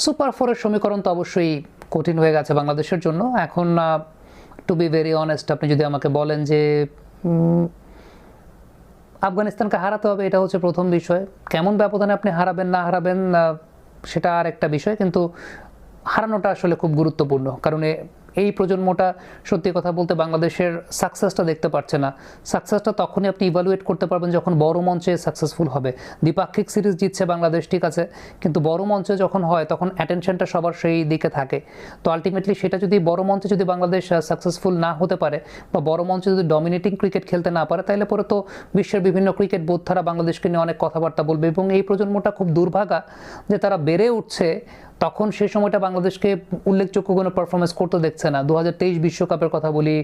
Super ফোরের সমীকরণ তো অবশ্যই কঠিন হয়ে গেছে বাংলাদেশের জন্য এখন। টু বি ভেরি অনেস্ট, আপনি যদি আমাকে বলেন যে আফগানিস্তানকে হারাতে হবে, এটা হচ্ছে প্রথম বিষয়। কেমন ব্যবধানে আপনি হারাবেন না হারাবেন সেটা আর একটা বিষয়, কিন্তু হারানোটা আসলে খুব গুরুত্বপূর্ণ। কারণ এই প্রজন্মটা সত্যি কথা বলতে বাংলাদেশের সাকসেসটা দেখতে পাচ্ছে না। সাকসেসটা তখনই আপনি ইভালুয়েট করতে পারবেন যখন বড় মঞ্চে সাকসেসফুল হবে। দ্বিপাক্ষিক সিরিজ জিতছে বাংলাদেশ, ঠিক আছে, কিন্তু বড় মঞ্চে যখন হয় তখন অ্যাটেনশনটা সবার সেই দিকে থাকে। তো আলটিমেটলি সেটা যদি বড় মঞ্চে যদি বাংলাদেশ সাকসেসফুল না হতে পারে বা বড় মঞ্চে যদি ডমিনেটিং ক্রিকেট খেলতে না পারে, তাহলে পরে তো বিশ্বের বিভিন্ন ক্রিকেট বোদ্ধারা বাংলাদেশকে নিয়ে অনেক কথাবার্তা বলবে। এবং এই প্রজন্মটা খুব দুর্ভাগা যে তারা বেড়ে উঠছে, তখন সেই সময়টা বাংলাদেশকে উল্লেখযোগ্য কোনো পারফরমেন্স করতে দেখছে না। 2023 বিশ্বকাপের কথা বলি,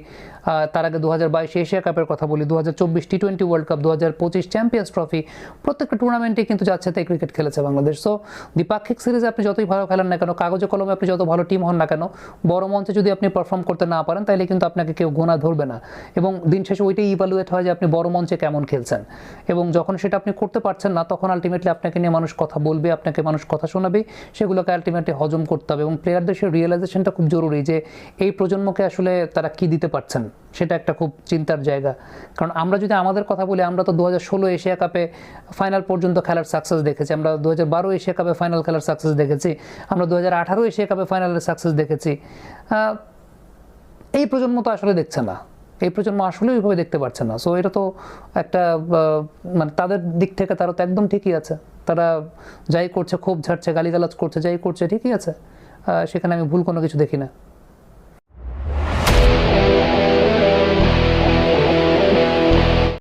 তার আগে 2022 এশিয়া কাপের কথা বলি, 2024 টি-20 ওয়ার্ল্ড কাপ, 2025 চ্যাম্পিয়ন্স ট্রফি, প্রত্যেকটা টুর্নামেন্টে কিন্তু যাচ্ছে তাই ক্রিকেট খেলেছে বাংলাদেশ। সো দ্বিপাক্ষিক সিরিজে আপনি যতই ভালো খেলেন না কেন, কাগজে কলমে আপনি যত ভালো টিম হন না কেন, বড় মঞ্চে যদি আপনি পারফর্ম করতে না পারেন তাহলে কিন্তু আপনাকে কেউ গোনা ধরবে না। এবং দিন শেষে ওইটাই ইভালুয়েট হয় যে আপনি বড় মঞ্চে কেমন খেলছেন। এবং যখন সেটা আপনি করতে পারছেন না, তখন আলটিমেটলি আপনাকে নিয়ে মানুষ কথা বলবে, আপনাকে মানুষ কথা শোনাবে, সেগুলোকে আলটিমেটলি হজম করতে হবে। এবং প্লেয়ারদের সেই রিয়েলাইজেশনটা খুব জরুরি যে এই প্রজন্মকে আসলে তারা কি দিতে পারছেন, সেটা একটা খুব চিন্তার জায়গা। কারণ আমরা যদি আমাদের কথা বলি, আমরা তো 2016 এশিয়া কাপে ফাইনাল পর্যন্ত খেলার সাকসেস দেখেছি, আমরা 2012 এশিয়া কাপে ফাইনাল খেলার সাকসেস দেখেছি, আমরা 2018 এশিয়া কাপে ফাইনালের সাকসেস দেখেছি। এই প্রজন্ম তো আসলে দেখছে না, এই প্রজন্ম আসলে ওইভাবে দেখতে পারছে না। সো এটা তো একটা মানে তাদের দিক থেকে তারা তো একদম ঠিকই আছে, তারা যাই করছে, ক্ষোভ ঝাড়ছে, গালিগালাজ করছে, যাই করছে ঠিকই আছে, সেখানে আমি ভুল কোনো কিছু দেখি না।